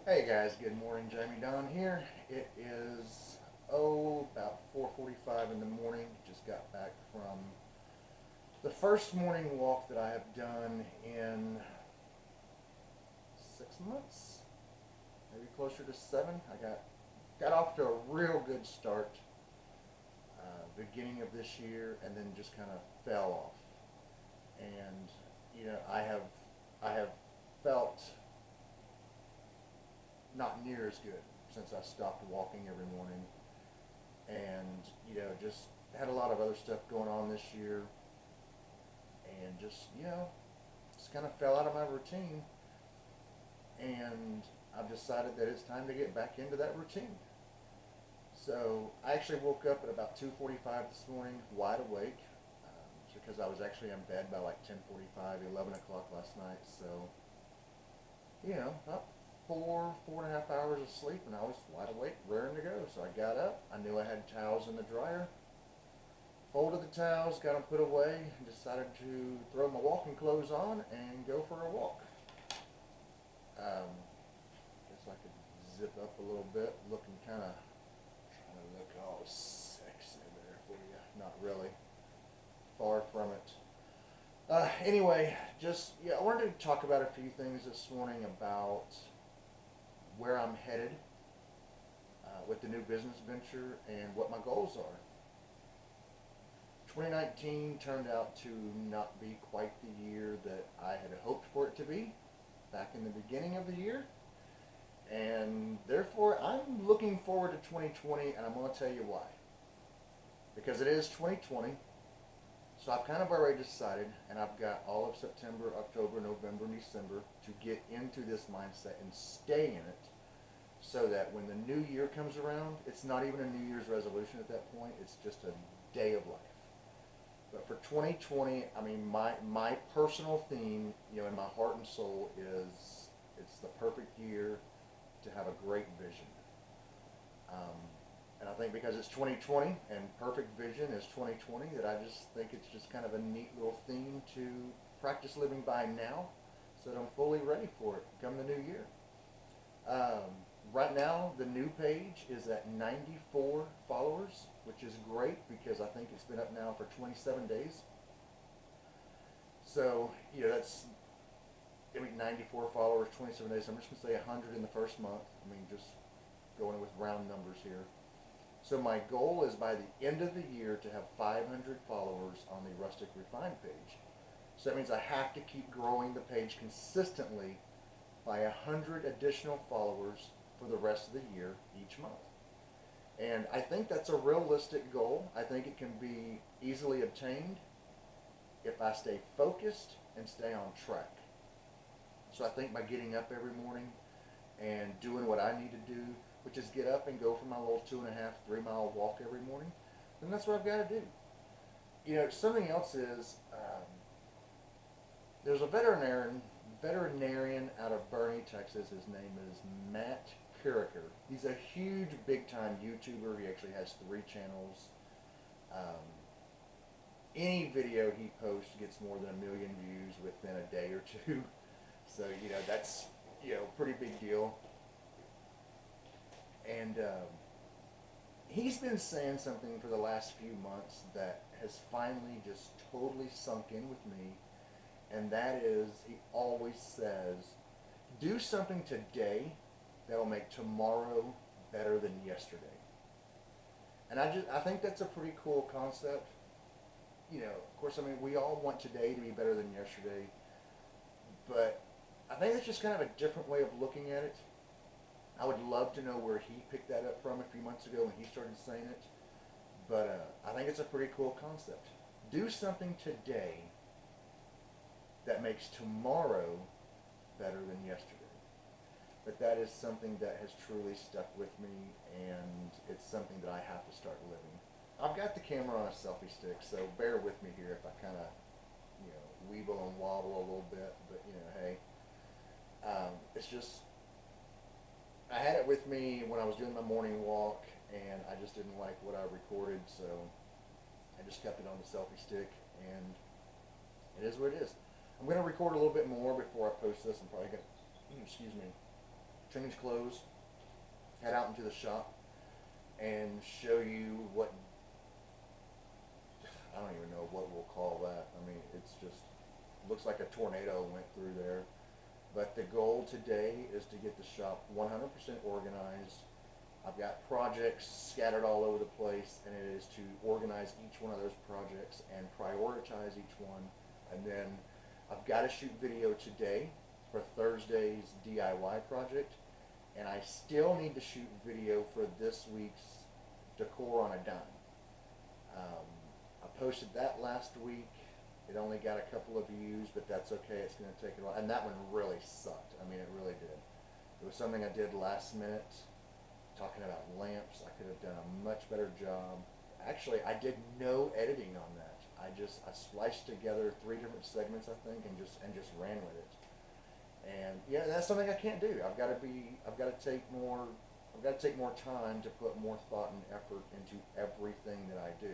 Hey guys, good morning. Jamie Don here. It is about 4:45 in the morning. Just got back from the first morning walk that I have done in 6 months, maybe closer to seven. I got off to a real good start beginning of this year, and then just kind of fell off. And I have felt not near as good since I stopped walking every morning, and just had a lot of other stuff going on this year, and just kind of fell out of my routine, and I've decided that it's time to get back into that routine. So I actually woke up at about 2:45 this morning, wide awake, because I was actually in bed by like 10:45, 11 o'clock last night. So about 4.5 hours of sleep, and I was wide awake, raring to go. So I got up. I knew I had towels in the dryer. Folded the towels, got them put away, and decided to throw my walking clothes on and go for a walk. Guess I could zip up a little bit, looking kind of trying to look all sexy there for you. Not really. Far from it. Anyway, I wanted to talk about a few things this morning about where I'm headed with the new business venture and what my goals are. 2019 turned out to not be quite the year that I had hoped for it to be back in the beginning of the year. And therefore, I'm looking forward to 2020, and I'm going to tell you why. Because it is 2020, so I've kind of already decided, and I've got all of September, October, November, and December to get into this mindset and stay in it, so that when the new year comes around, it's not even a New Year's resolution at that point, it's just a day of life. But for 2020, I mean, my personal theme, in my heart and soul is it's the perfect year to have a great vision. Um, and I think because it's 2020 and perfect vision is 2020, that I just think it's just kind of a neat little theme to practice living by now, so that I'm fully ready for it come the new year. Um, right now, the new page is at 94 followers, which is great because I think it's been up now for 27 days. So, that's, 94 followers, 27 days. I'm just going to say 100 in the first month. I mean, just going with round numbers here. So my goal is by the end of the year to have 500 followers on the Rustic Refined page. So that means I have to keep growing the page consistently by 100 additional followers for the rest of the year each month. And I think that's a realistic goal. I think it can be easily obtained if I stay focused and stay on track. So I think by getting up every morning and doing what I need to do, which is get up and go for my little 2.5, 3 mile walk every morning, then that's what I've got to do. Something else is there's a veterinarian out of Bernie, Texas. His name is Matt Carricker. He's a huge, big time YouTuber. He actually has 3 channels. Um, any video he posts gets more than 1 million views within a day or two. So that's pretty big deal. And he's been saying something for the last few months that has finally just totally sunk in with me, and that is he always says, "Do something today that'll make tomorrow better than yesterday." And I think that's a pretty cool concept. Of course, I mean, we all want today to be better than yesterday, but I think it's just kind of a different way of looking at it. I would love to know where he picked that up from a few months ago when he started saying it. But I think it's a pretty cool concept. Do something today that makes tomorrow better than yesterday. But that is something that has truly stuck with me, and it's something that I have to start living. I've got the camera on a selfie stick, so bear with me here if I kind of, weeble and wobble a little bit. But hey, it's just I had it with me when I was doing my morning walk, and I just didn't like what I recorded, so I just kept it on the selfie stick, and it is what it is. I'm going to record a little bit more before I post this. I'm probably going to, excuse me, trimming's closed, head out into the shop, and show you what, I don't even know what we'll call that. I mean, it's just, looks like a tornado went through there. But the goal today is to get the shop 100% organized. I've got projects scattered all over the place, and it is to organize each one of those projects and prioritize each one. And then I've got to shoot video today for Thursday's DIY project, and I still need to shoot video for this week's Decor on a Dime. I posted that last week. It only got a couple of views, but that's okay. It's going to take a while. And that one really sucked. I mean, it really did. It was something I did last minute, talking about lamps. I could have done a much better job. Actually, I did no editing on that. I spliced together 3 different segments, I think, and just ran with it. And yeah, that's something I can't do. I've got to take more time to put more thought and effort into everything that I do.